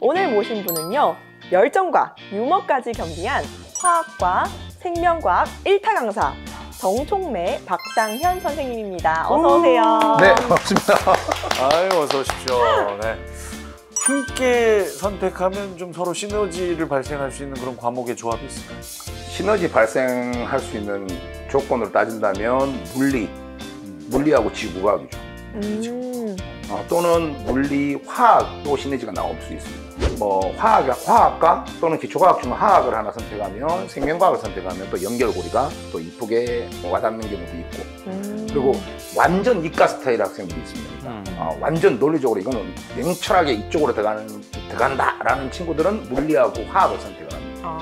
오늘 모신 분은요, 열정과 유머까지 겸비한 화학과 생명과학 1타 강사 정총매 박상현 선생님입니다. 어서 오세요. 네, 반갑습니다. 아유, 어서 오십시오. 네. 함께 선택하면 좀 서로 시너지를 발생할 수 있는 그런 과목의 조합이 있을까요? 시너지 발생할 수 있는 조건으로 따진다면 물리하고 지구과학이죠. 또는 물리, 화학도 시너지가 나올 수 있습니다. 뭐 화학과 또는 기초과학 중 화학을 하나 선택하면 생명과학을 선택하면 또 연결고리가 또 이쁘게 와닿는 경우도 있고, 그리고 완전 이과 스타일 학생들이 있습니다. 완전 논리적으로 이거는 냉철하게 이쪽으로 들어간다라는 친구들은 물리하고 화학을 선택을 합니다.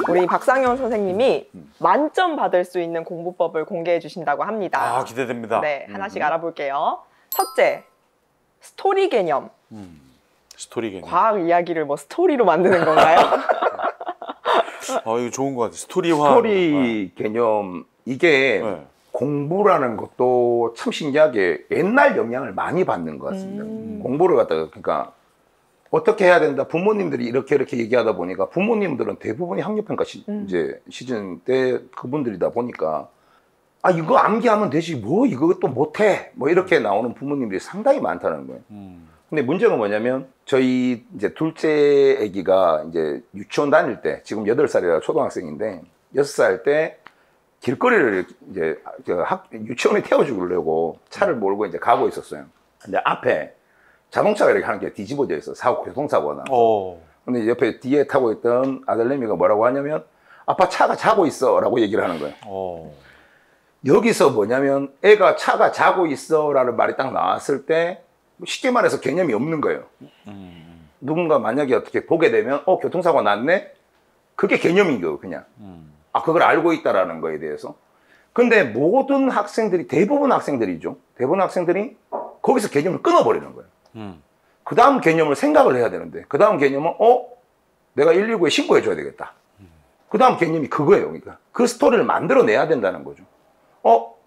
우리 박상현 선생님이 만점 받을 수 있는 공부법을 공개해 주신다고 합니다. 기대됩니다. 네, 하나씩 알아볼게요. 첫째, 스토리 개념. 스토리 개념. 과학 이야기를 뭐 스토리로 만드는 건가요? 이거 좋은 것 같아요. 스토리화. 스토리 개념, 이게 네. 공부라는 것도 참 신기하게 옛날 영향을 많이 받는 것 같습니다. 공부를 갖다가, 그러니까 어떻게 해야 된다, 부모님들이 이렇게 얘기하다 보니까 부모님들은 대부분이 학력평가 이제 시즌 때 그분들이다 보니까 이거 암기하면 되지 뭐 이것도 못해 뭐 이렇게 나오는 부모님들이 상당히 많다는 거예요. 근데 문제가 뭐냐면 저희 이제 둘째 아기가 이제 유치원 다닐 때, 지금 8살이라 초등학생인데 6살 때 길거리를 이제 유치원에 태워주려고 차를 몰고 이제 가고 있었어요. 근데 앞에 자동차가 이렇게 하는 게 뒤집어져 있어. 교통사고가 나서. 근데 옆에 뒤에 타고 있던 아들내미가 뭐라고 하냐면, 아빠 차가 자고 있어 라고 얘기를 하는 거예요. 여기서 뭐냐면 애가 차가 자고 있어 라는 말이 딱 나왔을 때 쉽게 말해서 개념이 없는 거예요. 누군가 만약에 어떻게 보게 되면 교통사고가 났네? 그게 개념인 거예요, 그냥. 그걸 알고 있다라는 거에 대해서. 근데 모든 학생들이, 대부분 학생들이죠. 대부분 학생들이 거기서 개념을 끊어버리는 거예요. 그 다음 개념을 생각을 해야 되는데, 그 다음 개념은 내가 119에 신고해 줘야 되겠다. 그 다음 개념이 그거예요. 그러니까 그 스토리를 만들어내야 된다는 거죠.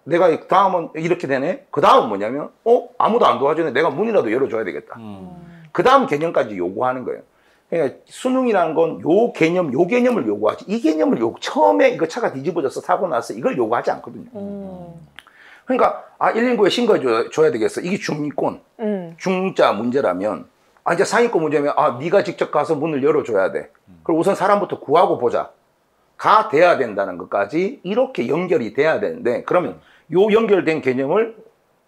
내가 다음은 이렇게 되네. 그 다음은 뭐냐면 아무도 안 도와주네. 내가 문이라도 열어줘야 되겠다. 그 다음 개념까지 요구하는 거예요. 그러니까 수능이라는 건 요 개념을 요구하지, 이 개념을 처음에 이거 차가 뒤집어져서 사고 나서 이걸 요구하지 않거든요. 그러니까 119에 신고해 줘야 되겠어. 이게 중위권, 중자 문제라면, 이제 상위권 문제면 네가 직접 가서 문을 열어줘야 돼. 그리고 우선 사람부터 구하고 보자. 가 돼야 된다는 것까지 이렇게 연결이 돼야 되는데, 그러면 요 연결된 개념을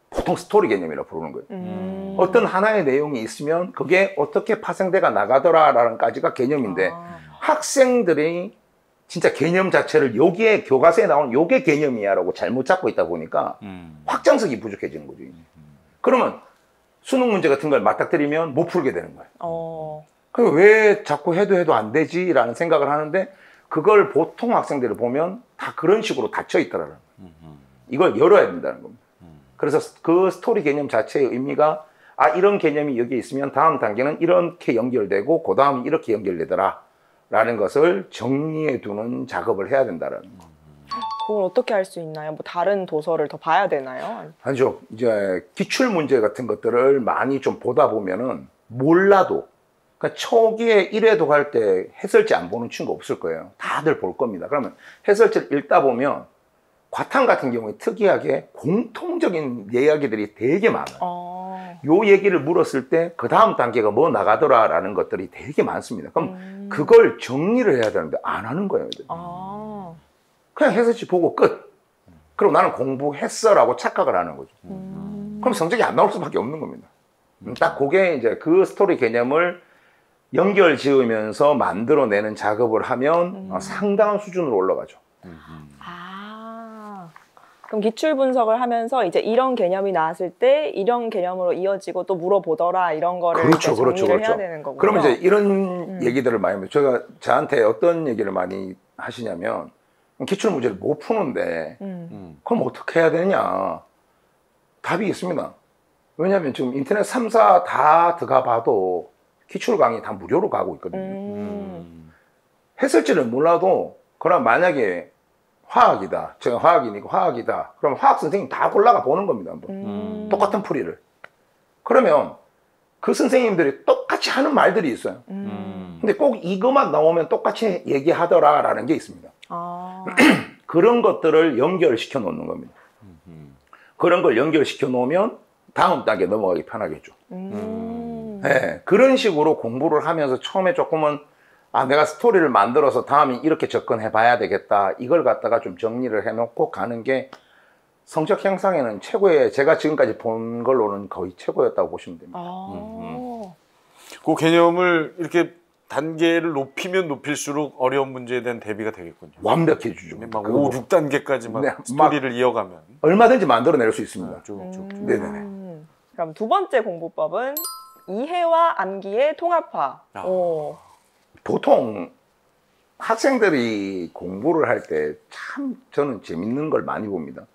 보통 스토리 개념이라고 부르는 거예요. 어떤 하나의 내용이 있으면 그게 어떻게 파생돼가 나가더라라는 까지가 개념인데, 학생들이 진짜 개념 자체를 여기에 교과서에 나오는 요게 개념이야 라고 잘못 잡고 있다 보니까 확장성이 부족해지는 거죠. 그러면 수능 문제 같은 걸 맞닥뜨리면 못 풀게 되는 거예요. 그럼 왜 자꾸 해도 안 되지 라는 생각을 하는데, 그걸 보통 학생들을 보면 다 그런 식으로 닫혀 있더라고요. 이걸 열어야 된다는 겁니다. 그래서 그 스토리 개념 자체의 의미가 이런 개념이 여기 있으면 다음 단계는 이렇게 연결되고 그 다음이 이렇게 연결되더라 라는 것을 정리해 두는 작업을 해야 된다는 거. 그걸 어떻게 할 수 있나요? 뭐 다른 도서를 더 봐야 되나요? 아니죠. 이제 기출 문제 같은 것들을 많이 좀 보다 보면은 몰라도, 그러니까 초기에 1회도 갈 때 해설지 안 보는 친구 없을 거예요. 다들 볼 겁니다. 그러면 해설지를 읽다 보면 과탐 같은 경우에 특이하게 공통적인 이야기들이 되게 많아요. 요 얘기를 물었을 때 그 다음 단계가 뭐 나가더라라는 것들이 되게 많습니다. 그럼 그걸 정리를 해야 되는데 안 하는 거예요. 그냥 해설지 보고 끝. 그리고 나는 공부했어라고 착각을 하는 거죠. 그럼 성적이 안 나올 수밖에 없는 겁니다. 딱 그게 이제 그 스토리 개념을 연결 지으면서 만들어내는 작업을 하면 상당한 수준으로 올라가죠. 그럼 기출 분석을 하면서 이제 이런 개념이 나왔을 때 이런 개념으로 이어지고 또 물어보더라 이런 거를 정리를 해야 되는 거군요. 그러면 이제 이런 얘기들을 많이 해요. 제가 저한테 어떤 얘기를 많이 하시냐면, 기출 문제를 못 푸는데 그럼 어떻게 해야 되냐. 답이 있습니다. 왜냐하면 지금 인터넷 3사 다 들어가 봐도 기출 강의 다 무료로 가고 있거든요. 해설지를 몰라도, 그럼 만약에 화학이다. 제가 화학이니까 화학이다. 그럼 화학 선생님 다 골라가 보는 겁니다. 한번. 똑같은 풀이를. 그러면 그 선생님들이 똑같이 하는 말들이 있어요. 근데 꼭 이것만 나오면 똑같이 얘기하더라라는 게 있습니다. 아. 그런 것들을 연결시켜 놓는 겁니다. 그런 걸 연결시켜 놓으면 다음 단계 넘어가기 편하겠죠. 네, 그런 식으로 공부를 하면서 처음에 조금은 아, 내가 스토리를 만들어서 다음에 이렇게 접근해 봐야 되겠다. 이걸 갖다가 좀 정리를 해 놓고 가는 게 성적 향상에는 최고의, 제가 지금까지 본 걸로는 거의 최고였다고 보시면 됩니다. 아. 그 개념을 이렇게 단계를 높이면 높일수록 어려운 문제에 대한 대비가 되겠군요. 완벽해 주죠. 막 5, 6단계까지 막 네, 스토리를 이어가면 얼마든지 만들어낼 수 있습니다. 네네네. 그럼 두 번째 공부법은 이해와 암기의 통합화. 아. 오. 보통 학생들이 공부를 할 때 참 저는 재밌는 걸 많이 봅니다.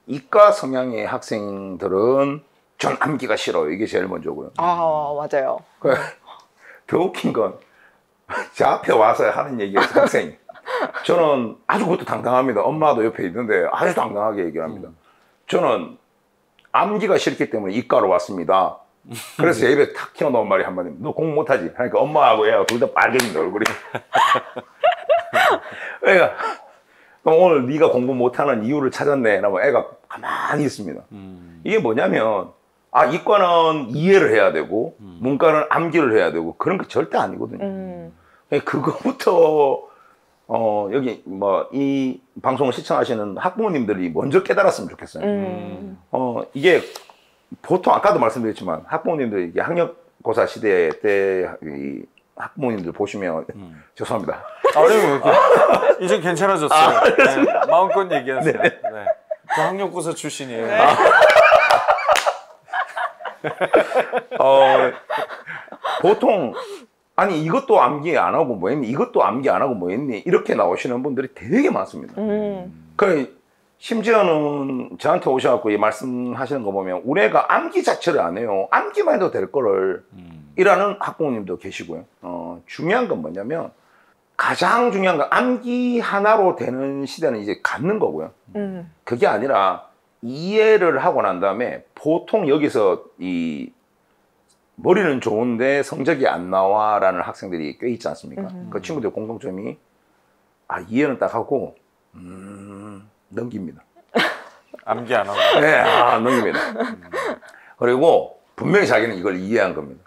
이과 성향의 학생들은 전 암기가 싫어요. 이게 제일 먼저고요. 아, 맞아요. 더 웃긴 건 제 앞에 와서 하는 얘기예요, 학생이. 저는 아주 그것도 당당합니다. 엄마도 옆에 있는데 아주 당당하게 얘기를 합니다. 저는 암기가 싫기 때문에 이과로 왔습니다. 그래서 제 입에 탁 튀어나온 말이 한마디, 너 공부 못하지? 그러니까 엄마하고 애가 둘 다 빨개진다, 얼굴이. 애가 그럼 오늘 네가 공부 못하는 이유를 찾았네. 라고 애가 가만히 있습니다. 이게 뭐냐면 아, 이과는 이해를 해야 되고 문과는 암기를 해야 되고 그런 거 절대 아니거든요. 그거부터 여기 뭐 이 방송을 시청하시는 학부모님들이 먼저 깨달았으면 좋겠어요. 이게 보통 아까도 말씀드렸지만 학부모님들 이게 학력고사 시대 때 이 학부모님들 보시면 죄송합니다. 아니요, 이제 괜찮아졌어요. 네, 마음껏 얘기하세요. 네. 저 학력고사 출신이에요. 네. 보통 아니 이것도 암기 안 하고 뭐 했니? 이것도 암기 안 하고 뭐 했니? 이렇게 나오시는 분들이 되게 많습니다. 그 심지어는 저한테 오셔갖고 이 말씀하시는 거 보면 우리 애가 암기 자체를 안 해요. 암기만 해도 될 거를 이라는 학부모님도 계시고요. 중요한 건 뭐냐면 가장 중요한 건 암기 하나로 되는 시대는 이제 갖는 거고요. 그게 아니라 이해를 하고 난 다음에 보통 여기서 이 머리는 좋은데 성적이 안 나와라는 학생들이 꽤 있지 않습니까? 그 친구들 공통점이 아, 이해는 딱 하고 넘깁니다. 암기 안 하고. 네, 넘깁니다. 그리고 분명히 자기는 이걸 이해한 겁니다.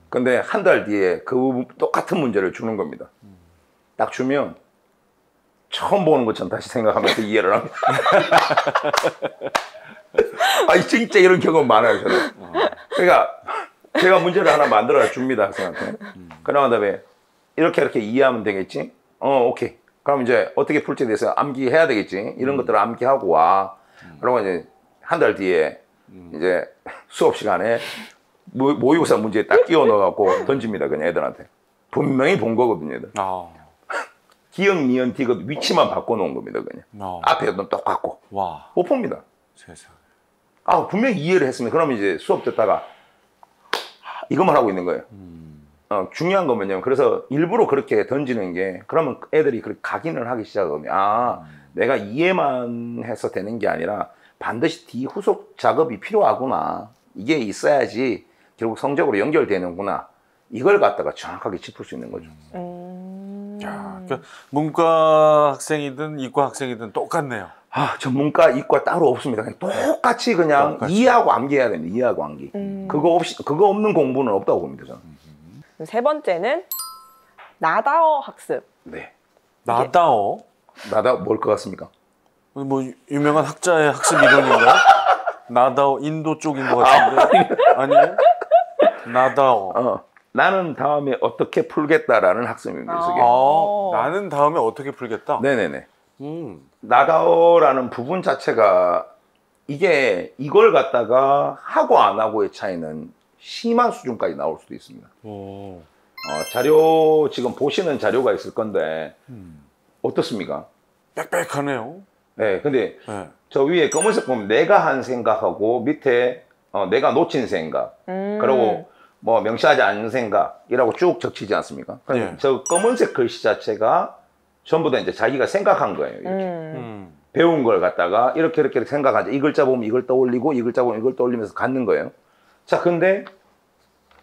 근데 한 달 뒤에 그 똑같은 문제를 주는 겁니다. 딱 주면 처음 보는 것처럼 다시 생각하면서 이해를 합니다. 아, 진짜 이런 경험 많아요, 저는. 그러니까 제가 문제를 하나 만들어 줍니다, 학생한테. 그러한 다음에 이렇게 이해하면 되겠지? 오케이. 그럼 이제 어떻게 풀지에 대해서 암기해야 되겠지? 이런 것들을 암기하고 와. 그러고 이제 한 달 뒤에 이제 수업 시간에 모의고사 문제에 딱 끼워 넣어갖고 던집니다, 그냥 애들한테. 분명히 본 거거든요, 애들. 기억, 니은, 디귿 위치만 바꿔놓은 겁니다, 그냥. 앞에도 똑같고. 와. 못 봅니다. 세상에. 아, 분명히 이해를 했습니다. 그러면 이제 수업 듣다가 이것만 하고 있는 거예요. 중요한 건 뭐냐면, 그래서 일부러 그렇게 던지는 게, 그러면 애들이 그렇게 각인을 하기 시작하거든요. 아, 내가 이해만 해서 되는 게 아니라 반드시 뒤 후속 작업이 필요하구나. 이게 있어야지 결국 성적으로 연결되는구나. 이걸 갖다가 정확하게 짚을 수 있는 거죠. 야, 그러니까 문과 학생이든 이과 학생이든 똑같네요. 아, 전문가, 이과 따로 없습니다. 그냥 똑같이 그냥 이해하고 암기해야 됩니다. 이해하고 암기. 그거 없는 공부는 없다고 봅니다, 저는. 세 번째는 나다어 학습. 네. 나다어? 뭘 것 같습니까? 뭐 유명한 학자의 학습 이론인가요? 나다어 인도 쪽인 것 같은데 아니에요? 나다어. 나는 다음에 어떻게 풀겠다라는 학습입니다. 그게. 나는 다음에 어떻게 풀겠다? 네네네. 나다어라는 부분 자체가 이걸 갖다가 하고 안 하고의 차이는 심한 수준까지 나올 수도 있습니다. 자료 지금 보시는 자료가 있을 건데 어떻습니까? 빽빽하네요. 네, 근데 저 위에 검은색 보면 내가 한 생각하고 밑에 내가 놓친 생각 그리고 뭐 명시하지 않은 생각이라고 쭉 적히지 않습니까? 저 검은색 글씨 자체가 전부 다 이제 자기가 생각한 거예요. 이렇게. 배운 걸 갖다가 이렇게 생각하자. 이 글자 보면 이걸 떠올리고 이 글자 보면 이걸 떠올리면서 갖는 거예요. 자, 근데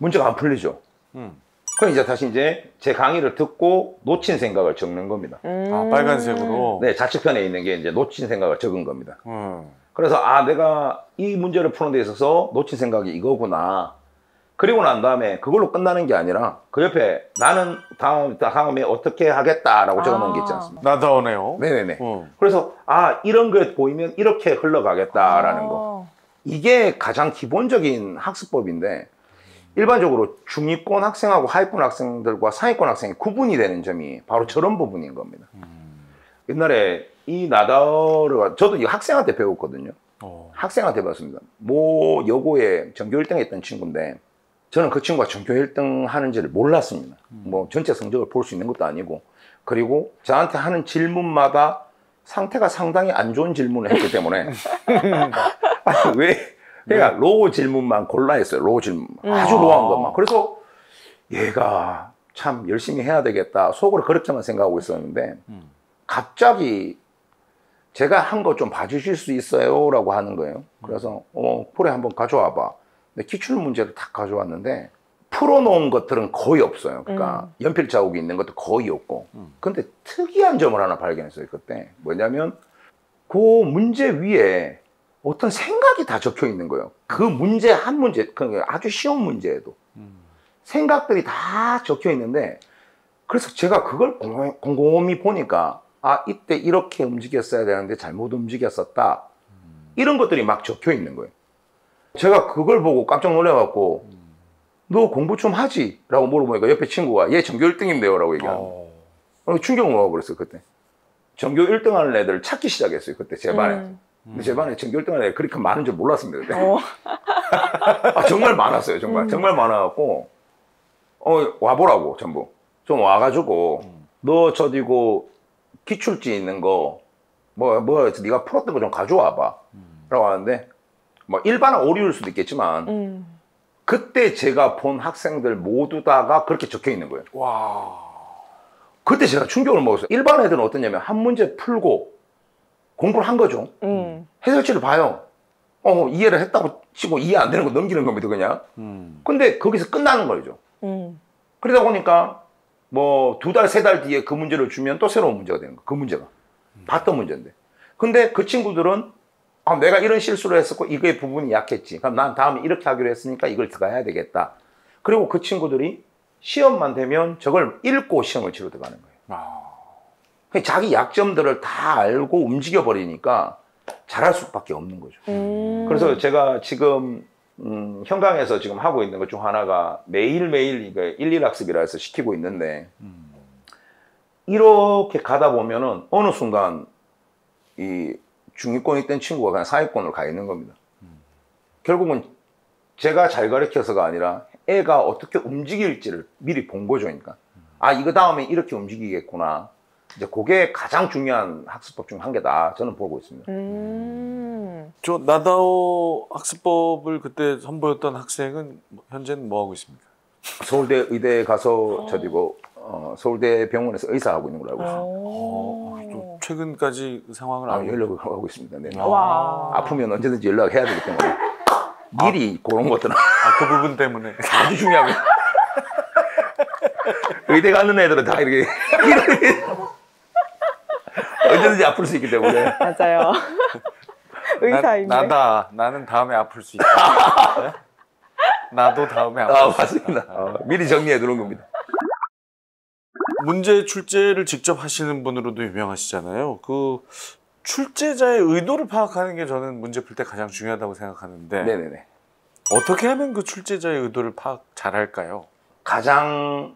문제가 안 풀리죠. 그럼 이제 다시 이제 제 강의를 듣고 놓친 생각을 적는 겁니다. 아, 빨간색으로? 네, 좌측편에 있는 게 이제 놓친 생각을 적은 겁니다. 그래서 아, 내가 이 문제를 푸는 데 있어서 놓친 생각이 이거구나. 그리고 난 다음에 그걸로 끝나는 게 아니라 그 옆에 나는 다음에 어떻게 하겠다라고 적어놓은 게 있지 않습니까? 나다오네요. 네네네. 그래서 아, 이런 게 보이면 이렇게 흘러가겠다라는 거. 이게 가장 기본적인 학습법인데 일반적으로 중위권 학생하고 하위권 학생들과 상위권 학생이 구분이 되는 점이 바로 저런 부분인 겁니다. 옛날에 이 나다오르가 저도 이 학생한테 배웠거든요. 학생한테 배웠습니다. 모 여고에 전교 1등 했던 친구인데 저는 그 친구가 전교 1등 하는지를 몰랐습니다. 뭐 전체 성적을 볼 수 있는 것도 아니고 그리고 저한테 하는 질문마다 상태가 상당히 안 좋은 질문을 했기 때문에 아니, 왜 내가 로우 질문만 골라 했어요. 로우 질문 아주 로우한 것만. 그래서 얘가 참 열심히 해야 되겠다 속으로 그렇게만 생각하고 있었는데 갑자기 제가 한 거 좀 봐주실 수 있어요? 라고 하는 거예요. 그래서 그래 한번 가져와 봐. 근데 기출 문제를 다 가져왔는데 풀어놓은 것들은 거의 없어요. 그러니까 연필 자국이 있는 것도 거의 없고. 근데 특이한 점을 하나 발견했어요. 그때 뭐냐면 그 문제 위에 어떤 생각이 다 적혀 있는 거예요. 그 문제 한 문제, 아주 쉬운 문제에도 생각들이 다 적혀 있는데 그래서 제가 그걸 곰곰이 보니까 아, 이때 이렇게 움직였어야 되는데 잘못 움직였었다. 이런 것들이 막 적혀 있는 거예요. 제가 그걸 보고 깜짝 놀라갖고 너 공부 좀 하지? 라고 물어보니까 옆에 친구가 얘 전교 1등인데요? 라고 얘기하는 거예요. 충격을 먹어 그랬어요, 그때. 전교 1등 하는 애들 찾기 시작했어요, 그때 제 반에. 근데 제 반에 전교 1등 하는 애들 그렇게 많은 줄 몰랐습니다, 그때. 아, 정말 많았어요, 정말. 정말 많아갖고 와보라고, 전부. 좀 와가지고 너 저디고 기출지 있는 거 네가 풀었던 거 좀 가져와봐 라고 하는데 뭐 일반은 오류일 수도 있겠지만 그때 제가 본 학생들 모두 다가 그렇게 적혀 있는 거예요. 와. 그때 제가 충격을 먹었어요. 일반 애들은 어떠냐면 한 문제 풀고 공부를 한 거죠. 해설지를 봐요. 이해를 했다고 치고 이해 안 되는 거 넘기는 겁니다, 그냥. 근데 거기서 끝나는 거죠. 그러다 보니까 뭐 2달, 3달 뒤에 그 문제를 주면 또 새로운 문제가 되는 거예요. 그 문제가. 봤던 문제인데. 근데 그 친구들은 아, 내가 이런 실수를 했었고 이거의 부분이 약했지. 그럼 난 다음에 이렇게 하기로 했으니까 이걸 들어가야 되겠다. 그리고 그 친구들이 시험만 되면 저걸 읽고 시험을 치러 들어가는 거예요. 자기 약점들을 다 알고 움직여버리니까 잘할 수밖에 없는 거죠. 그래서 제가 지금 현강에서 지금 하고 있는 것 중 하나가 매일매일 이거 1.1학습이라 해서 시키고 있는데 이렇게 가다 보면은 어느 순간 이 중위권에 있던 친구가 그냥 상위권으로 가 있는 겁니다. 결국은 제가 잘 가르쳐서가 아니라 애가 어떻게 움직일지를 미리 본 거죠. 그러니까 아, 이거 다음에 이렇게 움직이겠구나. 이제 그게 가장 중요한 학습법 중 한 개다 저는 보고 있습니다. 저 나다오 학습법을 그때 선보였던 학생은 현재는 뭐 하고 있습니까? 서울대 의대에 가서 저기고 서울대 병원에서 의사하고 있는 걸로 알고 있습니다. 또 최근까지 그 상황을 연락을 하고 있습니다. 네. 와. 아프면 언제든지 연락해야 되기 때문에 미리 그런 것들은 그 부분 때문에 아주 중요합니다. 의대 가는 애들은 다 이렇게 언제든지 아플 수 있기 때문에. 맞아요. 의사입니다. 나는 다음에 아플 수 있다. 네? 나도 다음에 아플 수 있다. 맞습니다. 미리 정리해 두는 겁니다. 문제 출제를 직접 하시는 분으로도 유명하시잖아요. 그 출제자의 의도를 파악하는 게 저는 문제 풀 때 가장 중요하다고 생각하는데 네네네. 어떻게 하면 그 출제자의 의도를 파악 잘할까요? 가장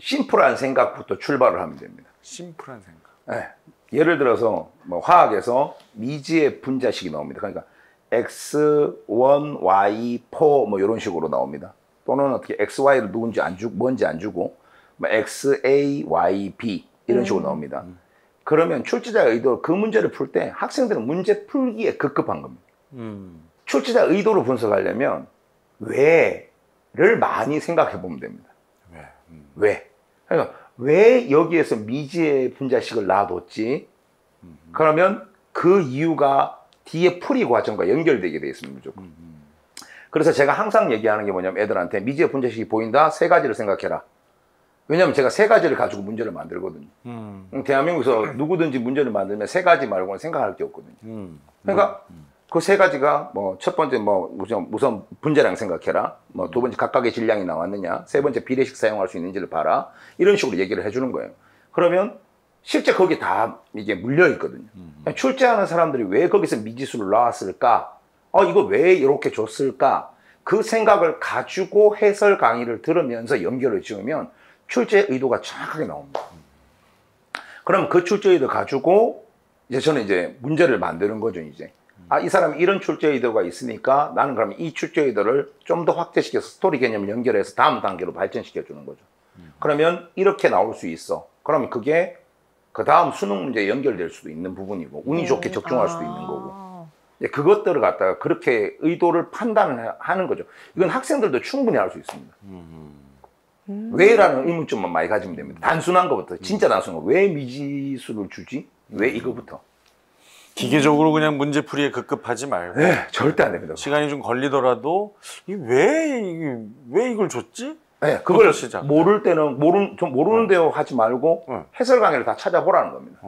심플한 생각부터 출발을 하면 됩니다. 심플한 생각. 네. 예를 들어서 뭐 화학에서 미지의 분자식이 나옵니다. 그러니까 x1, y, 4 뭐 이런 식으로 나옵니다. 또는 어떻게 x, y를 누군지 안 주고 뭔지 안 주고 뭐 x, a, y, b 이런 식으로 나옵니다. 그러면 출제자의 의도 그 문제를 풀 때 학생들은 문제 풀기에 급급한 겁니다. 출제자 의도를 분석하려면 왜를 많이 생각해 보면 됩니다. 왜? 그러니까 왜 여기에서 미지의 분자식을 놔뒀지? 그러면 그 이유가 뒤에 풀이 과정과 연결되게 되어 있습니다. 무조건. 그래서 제가 항상 얘기하는 게 뭐냐면 애들한테 미지의 분자식이 보인다? 세 가지를 생각해라. 왜냐면 제가 세 가지를 가지고 문제를 만들거든요. 대한민국에서 누구든지 문제를 만들면 세 가지 말고는 생각할 게 없거든요. 그러니까 그 세 가지가 뭐 첫 번째 뭐 우선 분자량 생각해라. 뭐 두 번째 각각의 질량이 나왔느냐. 세 번째 비례식 사용할 수 있는지를 봐라. 이런 식으로 얘기를 해주는 거예요. 그러면 실제 거기 다 이게 물려 있거든요. 출제하는 사람들이 왜 거기서 미지수를 나왔을까? 이거 왜 이렇게 줬을까? 그 생각을 가지고 해설 강의를 들으면서 연결을 지으면 출제 의도가 정확하게 나옵니다. 그럼 그 출제 의도 가지고 이제 저는 이제 문제를 만드는 거죠, 이제. 이 사람이 이런 출제 의도가 있으니까 나는 그러면 이 출제 의도를 좀 더 확대시켜서 스토리 개념을 연결해서 다음 단계로 발전시켜 주는 거죠. 그러면 이렇게 나올 수 있어. 그러면 그게 그 다음 수능 문제에 연결될 수도 있는 부분이고 운이 좋게 적중할 수도 있는 거고 그것들을 갖다가 그렇게 의도를 판단을 하는 거죠. 이건 학생들도 충분히 할 수 있습니다. 왜라는 의문점만 많이 가지면 됩니다. 단순한 것부터 진짜 단순한 거. 왜 미지수를 주지? 왜 이거부터? 기계적으로 그냥 문제풀이에 급급하지 말고 네, 절대 안 됩니다. 시간이 좀 걸리더라도 왜 이걸 줬지? 네, 그걸 모를 때는 좀 모르는 대로 하지 말고 해설 강의를 다 찾아보라는 겁니다.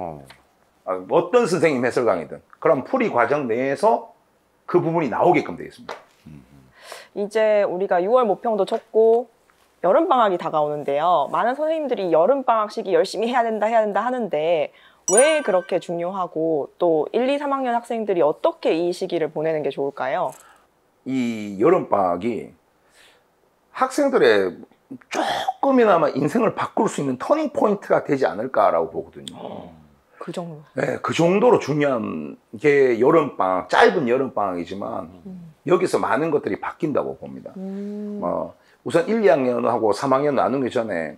어떤 선생님 해설 강의든 그럼 풀이 과정 내에서 그 부분이 나오게끔 되어 있습니다. 이제 우리가 6월 모평도 쳤고 여름방학이 다가오는데요. 많은 선생님들이 여름방학 시기 열심히 해야 된다 하는데 왜 그렇게 중요하고 또 1, 2, 3학년 학생들이 어떻게 이 시기를 보내는 게 좋을까요? 이 여름방학이 학생들의 조금이나마 인생을 바꿀 수 있는 터닝 포인트가 되지 않을까라고 보거든요. 그 정도? 네, 그 정도로 중요한 게 여름방학, 짧은 여름방학이지만 여기서 많은 것들이 바뀐다고 봅니다. 우선 1, 2학년하고 3학년 나누기 전에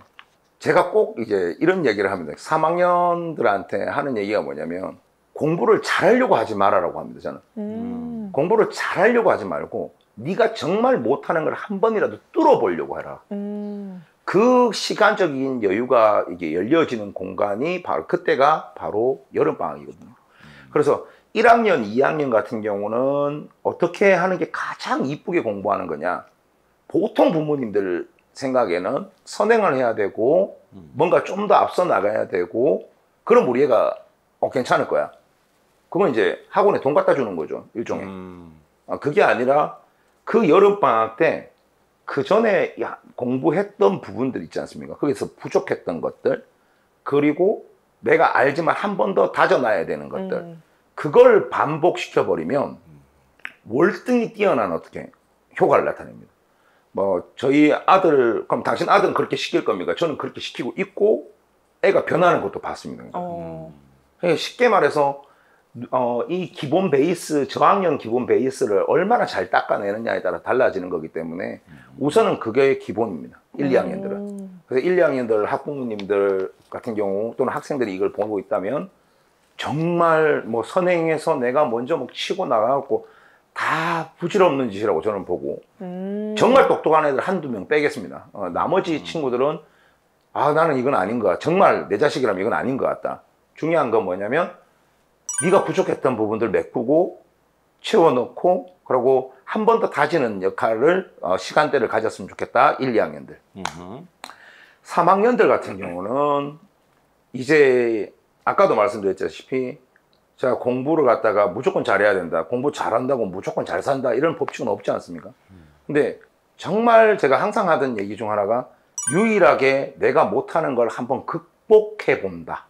제가 꼭 이제 이런 얘기를 합니다. 3학년들한테 하는 얘기가 뭐냐면 공부를 잘하려고 하지 말아라고 합니다. 저는 공부를 잘하려고 하지 말고 네가 정말 못하는 걸 한 번이라도 뚫어보려고 해라. 그 시간적인 여유가 이게 열려지는 공간이 그때가 바로 여름방학이거든요. 그래서 1학년, 2학년 같은 경우는 어떻게 하는 게 가장 이쁘게 공부하는 거냐. 보통 부모님들 생각에는 선행을 해야 되고 뭔가 좀 더 앞서 나가야 되고 그럼 우리 애가 괜찮을 거야. 그건 이제 학원에 돈 갖다 주는 거죠. 일종의. 그게 아니라 그 여름방학 때 그 전에 공부했던 부분들 있지 않습니까? 거기서 부족했던 것들 그리고 내가 알지만 한 번 더 다져놔야 되는 것들 그걸 반복시켜버리면 월등히 뛰어난 어떻게 효과를 나타냅니다. 뭐 저희 아들 그럼 당신 아들은 그렇게 시킬 겁니까? 저는 그렇게 시키고 있고 애가 변하는 것도 봤습니다. 쉽게 말해서 이 기본 베이스 저학년 기본 베이스를 얼마나 잘 닦아내느냐에 따라 달라지는 거기 때문에 우선은 그게 기본입니다. 1, 2학년들은. 그래서 1, 2학년들 학부모님들 같은 경우 또는 학생들이 이걸 보고 있다면 정말 뭐 선행해서 내가 먼저 막 치고 나가고 다 부질없는 짓이라고 저는 보고 정말 똑똑한 애들 한두 명 빼겠습니다. 나머지 친구들은 나는 이건 아닌 것 같아. 정말 내 자식이라면 이건 아닌 것 같다. 중요한 건 뭐냐면 네가 부족했던 부분들 메꾸고 채워넣고 그리고 한 번 더 다지는 역할을 시간대를 가졌으면 좋겠다. 1, 2학년들 3학년들 같은 경우는 이제 아까도 말씀드렸다시피 제가 공부를 갖다가 무조건 잘해야 된다. 공부 잘한다고 무조건 잘 산다. 이런 법칙은 없지 않습니까? 근데 정말 제가 항상 하던 얘기 중 하나가 유일하게 내가 못하는 걸 한번 극복해 본다.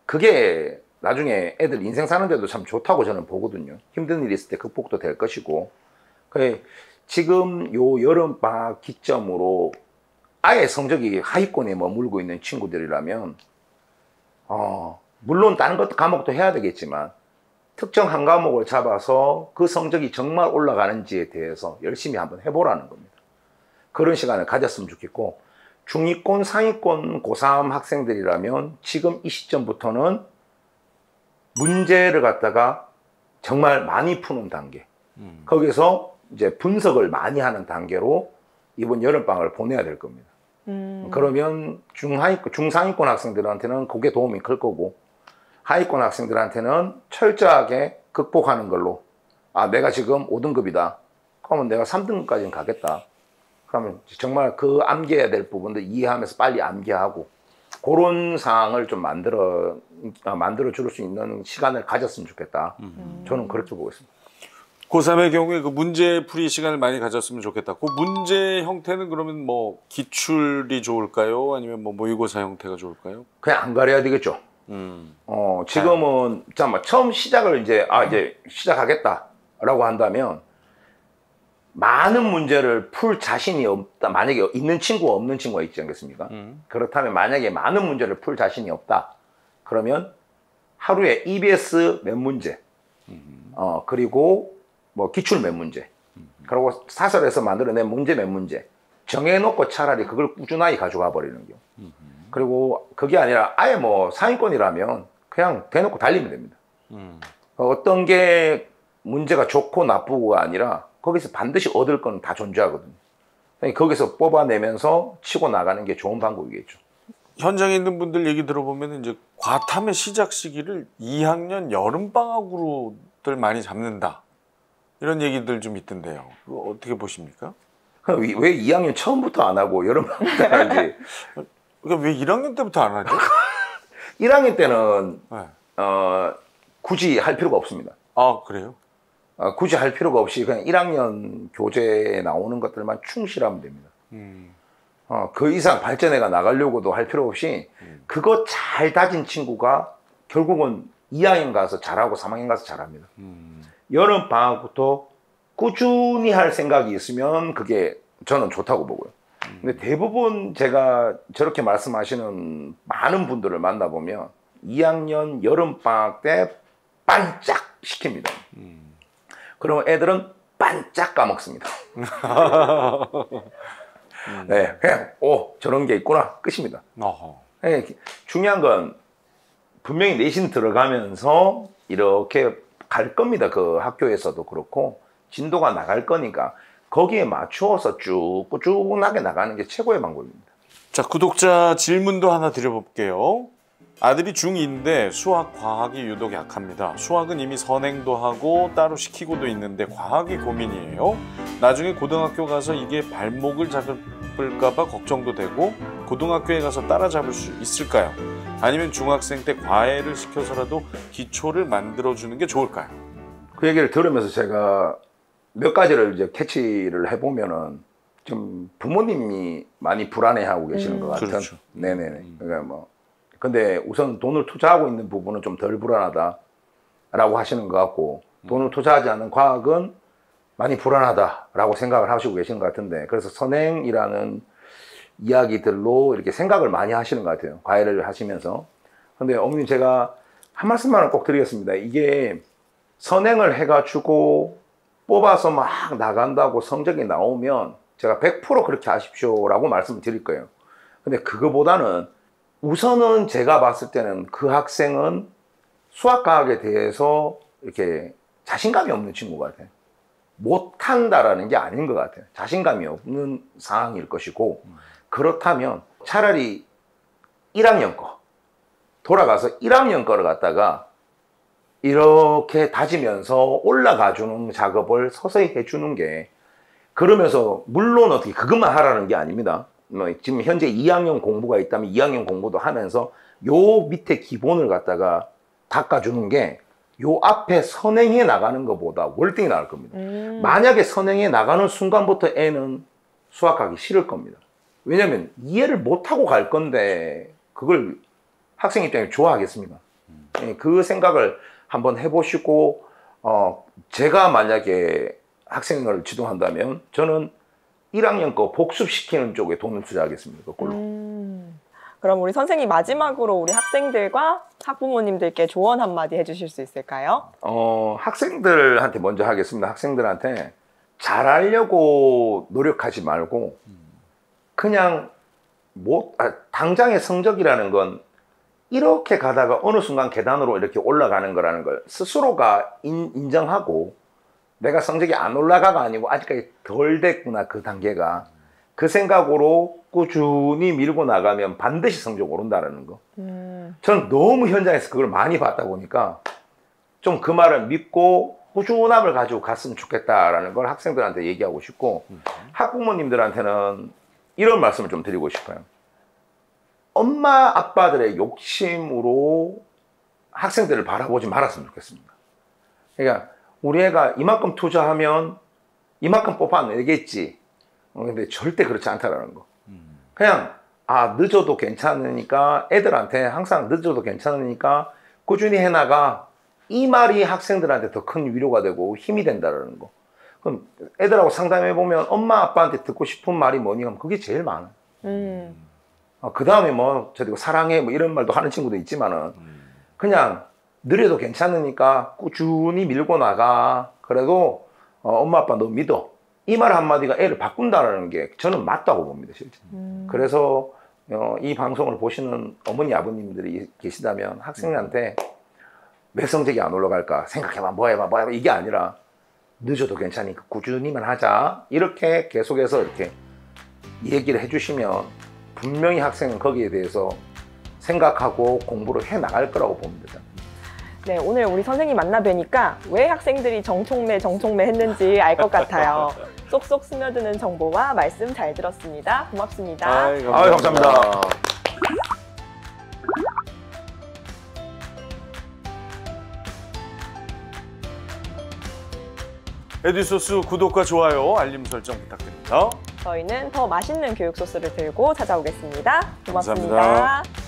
그게 나중에 애들 인생 사는데도 참 좋다고 저는 보거든요. 힘든 일이 있을 때 극복도 될 것이고. 지금 요 여름방학 기점으로 아예 성적이 하위권에 머물고 있는 친구들이라면 물론 다른 것도 과목도 해야 되겠지만 특정 한 과목을 잡아서 그 성적이 정말 올라가는지에 대해서 열심히 한번 해보라는 겁니다. 그런 시간을 가졌으면 좋겠고 중위권, 상위권 고3 학생들이라면 지금 이 시점부터는 문제를 갖다가 정말 많이 푸는 단계 거기서 이제 분석을 많이 하는 단계로 이번 여름방학을 보내야 될 겁니다. 그러면 중상위권 학생들한테는 그게 도움이 클 거고 하위권 학생들한테는 철저하게 극복하는 걸로 내가 지금 5등급이다. 그러면 내가 3등급까지는 가겠다. 그러면 정말 그 암기해야 될 부분들 이해하면서 빨리 암기하고 그런 상황을 좀 만들어 줄 수 있는 시간을 가졌으면 좋겠다. 저는 그렇게 보고 있습니다. 고3의 경우에 그 문제 풀이 시간을 많이 가졌으면 좋겠다. 그 문제 형태는 그러면 뭐 기출이 좋을까요? 아니면 뭐 모의고사 형태가 좋을까요? 그냥 안 가려야 되겠죠. 지금은 잠깐만 처음 시작을 이제 시작하겠다라고 한다면 많은 문제를 풀 자신이 없다. 만약에 있는 친구와 없는 친구가 있지 않겠습니까? 그렇다면 만약에 많은 문제를 풀 자신이 없다. 그러면 하루에 EBS 몇 문제, 그리고 뭐 기출 몇 문제, 그리고 사설에서 만들어낸 문제 몇 문제 정해놓고 차라리 그걸 꾸준하게 가져가 버리는 거. 그리고 그게 아니라 아예 뭐 상위권이라면 그냥 대놓고 달리면 됩니다. 어떤 게 문제가 좋고 나쁘고가 아니라 거기서 반드시 얻을 건 다 존재하거든요. 거기서 뽑아내면서 치고 나가는 게 좋은 방법이겠죠. 현장에 있는 분들 얘기 들어보면 이제 과탐의 시작 시기를 2학년 여름방학으로들 많이 잡는다. 이런 얘기들 좀 있던데요. 그거 어떻게 보십니까? 왜 2학년 처음부터 안 하고 여름방학 때 하는지. 그러니까 왜 1학년 때부터 안 하죠? 1학년 때는 네. 굳이 할 필요가 없습니다. 아, 그래요? 굳이 할 필요가 없이 그냥 1학년 교재에 나오는 것들만 충실하면 됩니다. 그 이상 발전해가 나가려고도 할 필요 없이 그거 잘 다진 친구가 결국은 2학년 가서 잘하고 3학년 가서 잘합니다. 여름 방학부터 꾸준히 할 생각이 있으면 그게 저는 좋다고 보고요. 근데 대부분 제가 저렇게 말씀하시는 많은 분들을 만나보면 2학년 여름 방학 때 반짝 시킵니다. 그러면 애들은 반짝 까먹습니다. 네, 그냥 저런 게 있구나 끝입니다. 네, 중요한 건 분명히 내신 들어가면서 이렇게 갈 겁니다. 그 학교에서도 그렇고 진도가 나갈 거니까 거기에 맞추어서 쭉 꾸준하게 나가는 게 최고의 방법입니다. 자, 구독자 질문도 하나 드려볼게요. 아들이 중2인데 수학, 과학이 유독 약합니다. 수학은 이미 선행도 하고 따로 시키고도 있는데 과학이 고민이에요. 나중에 고등학교 가서 이게 발목을 잡을까 봐 걱정도 되고 고등학교에 가서 따라잡을 수 있을까요? 아니면 중학생 때 과외를 시켜서라도 기초를 만들어주는 게 좋을까요? 그 얘기를 들으면서 제가 몇 가지를 이제 캐치를 해보면은 좀 부모님이 많이 불안해하고 계시는 것 같은. 그렇죠. 네네네. 그러니까 뭐 근데 우선 돈을 투자하고 있는 부분은 좀 덜 불안하다라고 하시는 것 같고 돈을 투자하지 않는 과학은 많이 불안하다라고 생각을 하시고 계시는 것 같은데 그래서 선행이라는 이야기들로 이렇게 생각을 많이 하시는 것 같아요. 과외를 하시면서. 근데 어머님 제가 한 말씀만 꼭 드리겠습니다. 이게 선행을 해가지고 뽑아서 막 나간다고 성적이 나오면 제가 100% 그렇게 하십시오라고 말씀을 드릴 거예요. 근데 그거보다는 우선은 제가 봤을 때는 그 학생은 수학과학에 대해서 이렇게 자신감이 없는 친구 같아요. 못한다라는 게 아닌 것 같아요. 자신감이 없는 상황일 것이고 그렇다면 차라리 1학년 거 돌아가서 1학년 거를 갖다가 이렇게 다지면서 올라가 주는 작업을 서서히 해주는 게 그러면서 물론 어떻게 그것만 하라는 게 아닙니다. 지금 현재 2학년 공부가 있다면 2학년 공부도 하면서 요 밑에 기본을 갖다가 닦아주는 게 요 앞에 선행해 나가는 것보다 월등히 나을 겁니다. 만약에 선행해 나가는 순간부터 애는 수학하기 싫을 겁니다. 왜냐하면 이해를 못하고 갈 건데 그걸 학생 입장에 좋아하겠습니까? 그 생각을 한번 해보시고 제가 만약에 학생을 지도한다면 저는 1학년 거 복습시키는 쪽에 돈을 투자하겠습니다. 그걸로. 그럼 우리 선생님 마지막으로 우리 학생들과 학부모님들께 조언 한마디 해주실 수 있을까요? 학생들한테 먼저 하겠습니다. 학생들한테 잘하려고 노력하지 말고 그냥 당장의 성적이라는 건 이렇게 가다가 어느 순간 계단으로 이렇게 올라가는 거라는 걸 스스로가 인정하고 내가 성적이 안 올라가가 아니고 아직까지 덜 됐구나 그 단계가 그 생각으로 꾸준히 밀고 나가면 반드시 성적 오른다는 거. 저는 너무 현장에서 그걸 많이 봤다 보니까 좀 그 말을 믿고 꾸준함을 가지고 갔으면 좋겠다라는 걸 학생들한테 얘기하고 싶고 학부모님들한테는 이런 말씀을 좀 드리고 싶어요. 엄마 아빠들의 욕심으로 학생들을 바라보지 말았으면 좋겠습니다. 그러니까 우리 애가 이만큼 투자하면 이만큼 뽑아내겠지. 근데 절대 그렇지 않다라는 거. 그냥 늦어도 괜찮으니까 애들한테 항상 늦어도 괜찮으니까 꾸준히 해나가, 이 말이 학생들한테 더 큰 위로가 되고 힘이 된다는 거. 그럼 애들하고 상담해 보면 엄마 아빠한테 듣고 싶은 말이 뭐니 하면 그게 제일 많아요. 그 다음에 뭐 저리고 사랑해 뭐 이런 말도 하는 친구도 있지만은 그냥 느려도 괜찮으니까 꾸준히 밀고 나가. 그래도 엄마 아빠 너 믿어. 이 말 한마디가 애를 바꾼다는 게 저는 맞다고 봅니다, 실제. 그래서 이 방송을 보시는 어머니 아버님들이 계시다면 학생한테 왜 성적이 안 올라갈까 생각해봐, 뭐 해봐 이게 아니라 늦어도 괜찮으니까 꾸준히만 하자, 이렇게 계속해서 이렇게 얘기를 해주시면 분명히 학생은 거기에 대해서 생각하고 공부를 해 나갈 거라고 봅니다. 네, 오늘 우리 선생님 만나 뵈니까 왜 학생들이 정총매 했는지 알 것 같아요. 쏙쏙 스며드는 정보와 말씀 잘 들었습니다. 고맙습니다. 감사합니다. 에듀소스 구독과 좋아요, 알림 설정 부탁드립니다. 저희는 더 맛있는 교육 소스를 들고 찾아오겠습니다. 고맙습니다. 감사합니다.